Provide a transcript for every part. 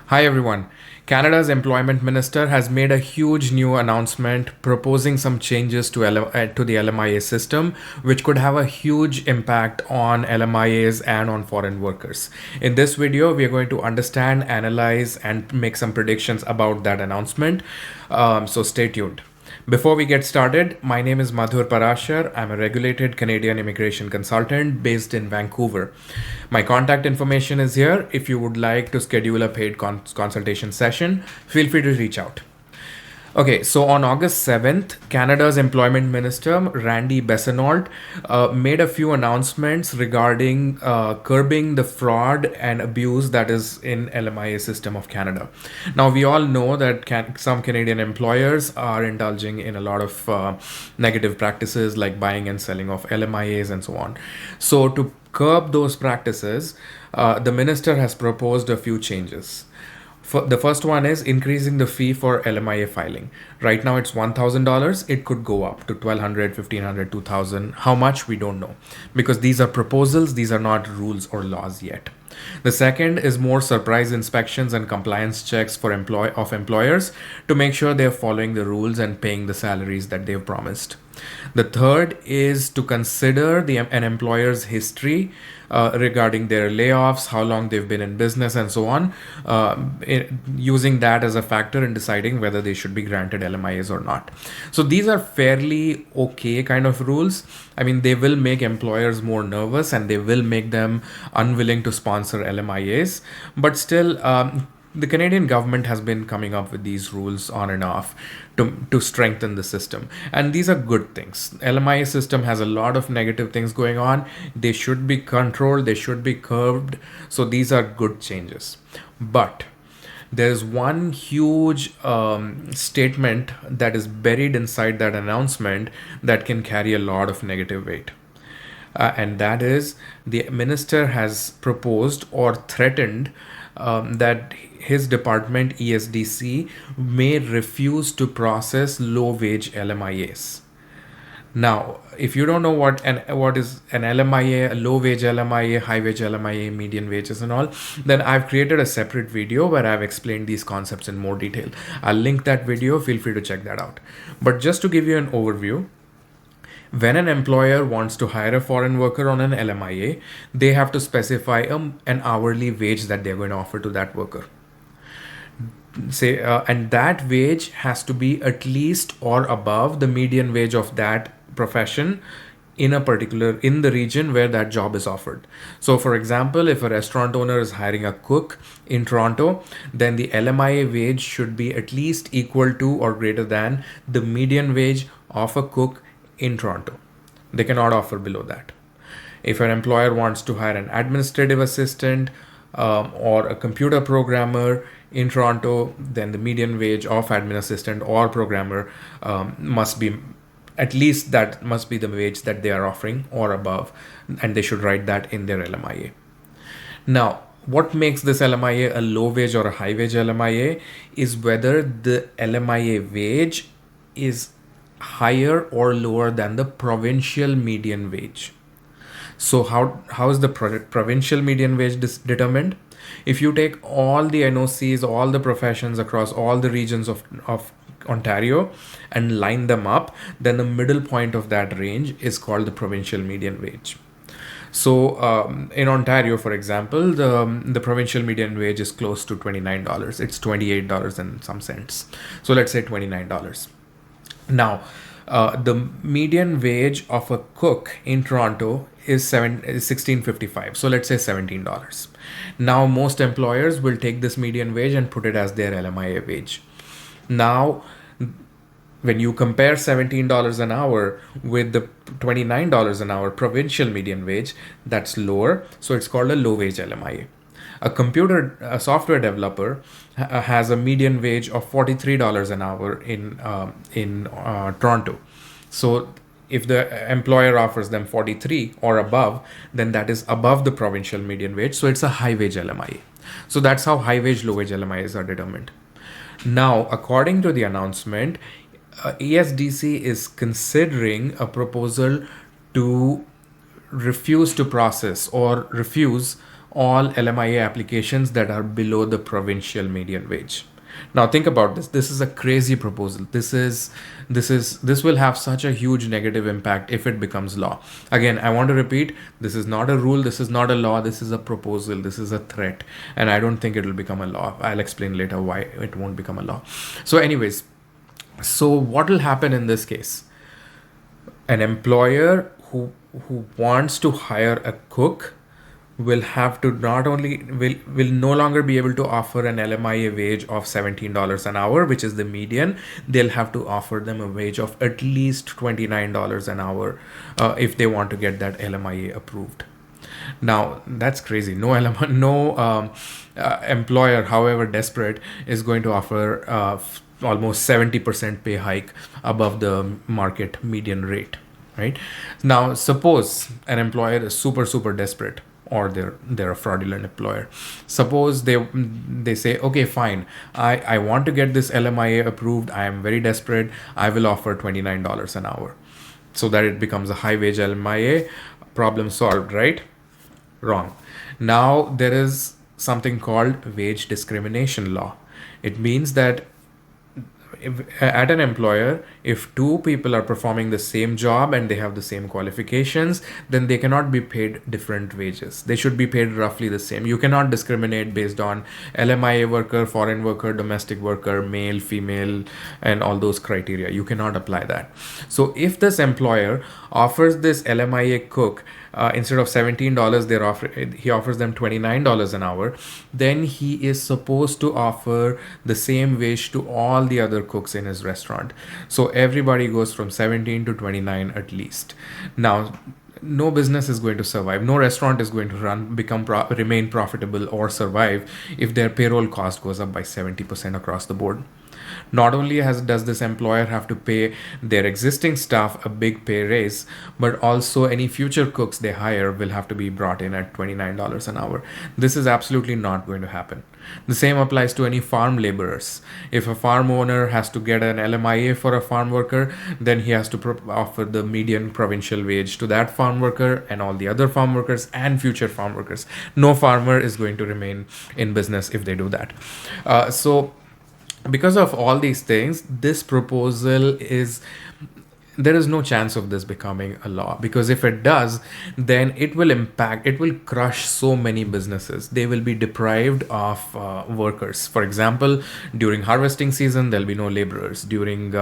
Hi everyone. Canada's employment minister has made a huge new announcement proposing some changes to the LMIA system, which could have a huge impact on LMIAs and on foreign workers. In this video, we are going to understand, analyze, and make some predictions about that announcement. So stay tuned. Before we get started, my name is Madhur Parashar. I'm a regulated Canadian immigration consultant based in Vancouver. My contact information is here. If you would like to schedule a paid consultation session, feel free to reach out. Okay, so on August 7th, Canada's Employment Minister Randy Bessanault made a few announcements regarding curbing the fraud and abuse that is in LMIA system of Canada. Now, we all know that some Canadian employers are indulging in a lot of negative practices like buying and selling of LMIAs and so on. So to curb those practices, the minister has proposed a few changes. The first one is increasing the fee for LMIA filing. Right now it's $1,000. It could go up to $1,200, $1,500, $2,000. How much we don't know, because these are proposals. These are not rules or laws yet. The second is more surprise inspections and compliance checks for employers to make sure they're following the rules and paying the salaries that they've promised. The third is to consider an employer's history regarding their layoffs, how long they've been in business, and so on, using that as a factor in deciding whether they should be granted LMIAs or not. So these are fairly okay kind of rules. I mean, they will make employers more nervous and they will make them unwilling to sponsor LMIAs, but still, the Canadian government has been coming up with these rules on and off to strengthen the system. And these are good things. LMIA system has a lot of negative things going on. They should be controlled, they should be curbed. So these are good changes. But there's one huge statement that is buried inside that announcement that can carry a lot of negative weight. And that is, the minister has proposed or threatened that his department, ESDC, may refuse to process low wage LMIAs. Now, if you don't know what is an LMIA, a low wage LMIA, high wage LMIA, median wages and all, then I've created a separate video where I've explained these concepts in more detail. I'll link that video, feel free to check that out. But just to give you an overview, when an employer wants to hire a foreign worker on an LMIA, they have to specify an hourly wage that they're going to offer to that worker. And that wage has to be at least or above the median wage of that profession in the region where that job is offered. So for example, if a restaurant owner is hiring a cook in Toronto, then the LMIA wage should be at least equal to or greater than the median wage of a cook in Toronto. They cannot offer below that. If an employer wants to hire an administrative assistant or a computer programmer in Toronto, then the median wage of admin assistant or programmer must be at least that must be the wage that they are offering or above, and they should write that in their LMIA. Now, what makes this LMIA a low wage or a high wage LMIA is whether the LMIA wage is higher or lower than the provincial median wage. So how is the provincial median wage determined? If you take all the NOCs, all the professions across all the regions of Ontario and line them up, then the middle point of that range is called the provincial median wage. So in Ontario, for example, the provincial median wage is close to $29. It's $28 and some cents. So let's say $29. Now, the median wage of a cook in Toronto is $16.55. So let's say $17. Now, most employers will take this median wage and put it as their LMIA wage. Now, when you compare $17 an hour with the $29 an hour provincial median wage, that's lower. So it's called a low wage LMIA. A software developer has a median wage of $43 an hour in Toronto. So if the employer offers them 43 or above, then that is above the provincial median wage. So it's a high wage LMIA. So that's how high wage, low wage LMIAs are determined. Now, according to the announcement, ESDC is considering a proposal to refuse to process or refuse all LMIA applications that are below the provincial median wage. Now think about this. This is a crazy proposal. This will have such a huge negative impact if it becomes law. Again, I want to repeat, this is not a rule, this is not a law, this is a proposal, this is a threat, and I don't think it will become a law. I'll explain later why it won't become a law. So anyways, so what will happen in this case? An employer who wants to hire a cook will have to not only will no longer be able to offer an LMIA wage of $17 an hour, which is the median. They'll have to offer them a wage of at least $29 an hour if they want to get that LMIA approved. Now that's crazy. No employer, however desperate, is going to offer almost 70% pay hike above the market median rate, right? Now suppose an employer is super desperate, or they're a fraudulent employer. Suppose they say, okay, fine, I want to get this LMIA approved, I am very desperate, I will offer $29 an hour, so that it becomes a high wage LMIA. Problem solved, right? Wrong. Now there is something called wage discrimination law. It means that at an employer, if two people are performing the same job and they have the same qualifications, then they cannot be paid different wages. They should be paid roughly the same. You cannot discriminate based on LMIA worker, foreign worker, domestic worker, male, female, and all those criteria. You cannot apply that. So if this employer offers this LMIA cook instead of $17, he offers them $29 an hour, then he is supposed to offer the same wage to all the other cooks in his restaurant. So everybody goes from 17 to 29 at least. Now, no business is going to survive. No restaurant is going to remain profitable or survive if their payroll cost goes up by 70% across the board. Not only does this employer have to pay their existing staff a big pay raise, but also any future cooks they hire will have to be brought in at $29 an hour. This is absolutely not going to happen. The same applies to any farm laborers. If a farm owner has to get an LMIA for a farm worker, then he has to offer the median provincial wage to that farm worker and all the other farm workers and future farm workers. No farmer is going to remain in business if they do that. So because of all these things, this proposal there is no chance of this becoming a law, because if it does, then it will crush so many businesses. They will be deprived of workers. For example, during harvesting season, there'll be no laborers. During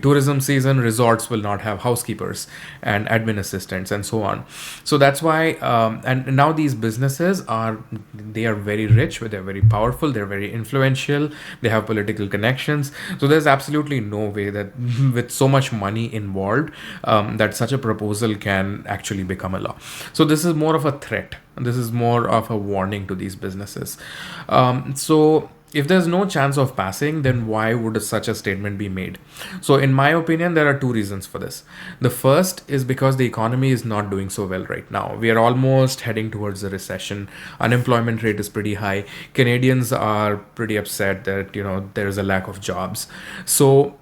tourism season, resorts will not have housekeepers and admin assistants and so on. So that's why, and now these businesses are very rich, they're very powerful, they're very influential, they have political connections. So there's absolutely no way that with so much money involved, that such a proposal can actually become a law. So this is more of a threat. This is more of a warning to these businesses. So if there's no chance of passing, then why would such a statement be made? So in my opinion, there are two reasons for this. The first is because the economy is not doing so well right now. We are almost heading towards a recession. Unemployment rate is pretty high. Canadians are pretty upset that, there's a lack of jobs. So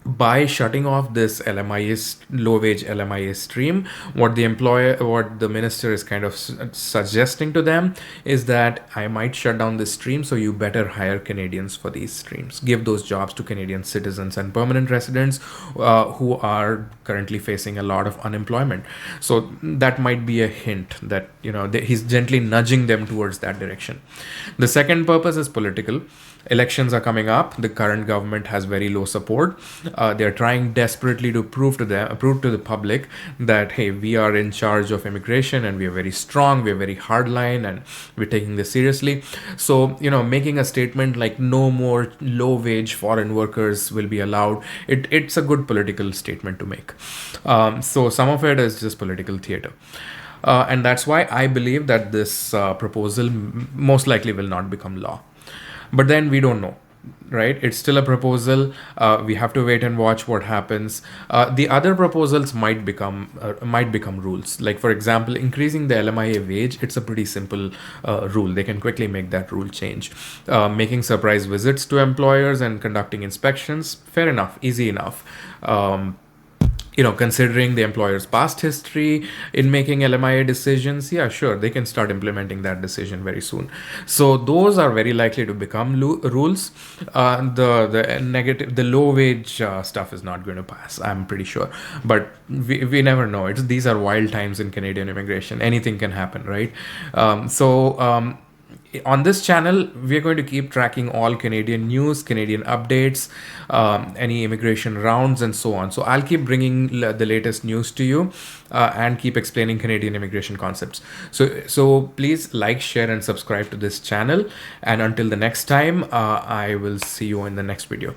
by shutting off this low wage LMIA stream, what the minister is kind of suggesting to them is that I might shut down this stream, so you better hire Canadians for these streams. Give those jobs to Canadian citizens and permanent residents who are currently facing a lot of unemployment. So that might be a hint that, he's gently nudging them towards that direction. The second purpose is political. Elections are coming up. The current government has very low support. They're trying desperately to prove to the public that, hey, we are in charge of immigration and we are very strong, we are very hardline, and we're taking this seriously. So, making a statement like no more low wage foreign workers will be allowed, it's a good political statement to make. So some of it is just political theater. And that's why I believe that this proposal most likely will not become law. But then we don't know, right? It's still a proposal. We have to wait and watch what happens. The other proposals might become rules. Like, for example, increasing the LMIA wage. It's a pretty simple rule. They can quickly make that rule change. Making surprise visits to employers and conducting inspections. Fair enough. Easy enough. considering the employer's past history in making LMIA decisions, yeah, sure, they can start implementing that decision very soon. So those are very likely to become rules. The low wage stuff is not going to pass, I'm pretty sure. But we never know. These are wild times in Canadian immigration. Anything can happen, right? On this channel, we're going to keep tracking all Canadian news, Canadian updates, any immigration rounds, and so on. So I'll keep bringing the latest news to you and keep explaining Canadian immigration concepts. So please like, share, and subscribe to this channel. And until the next time, I will see you in the next video.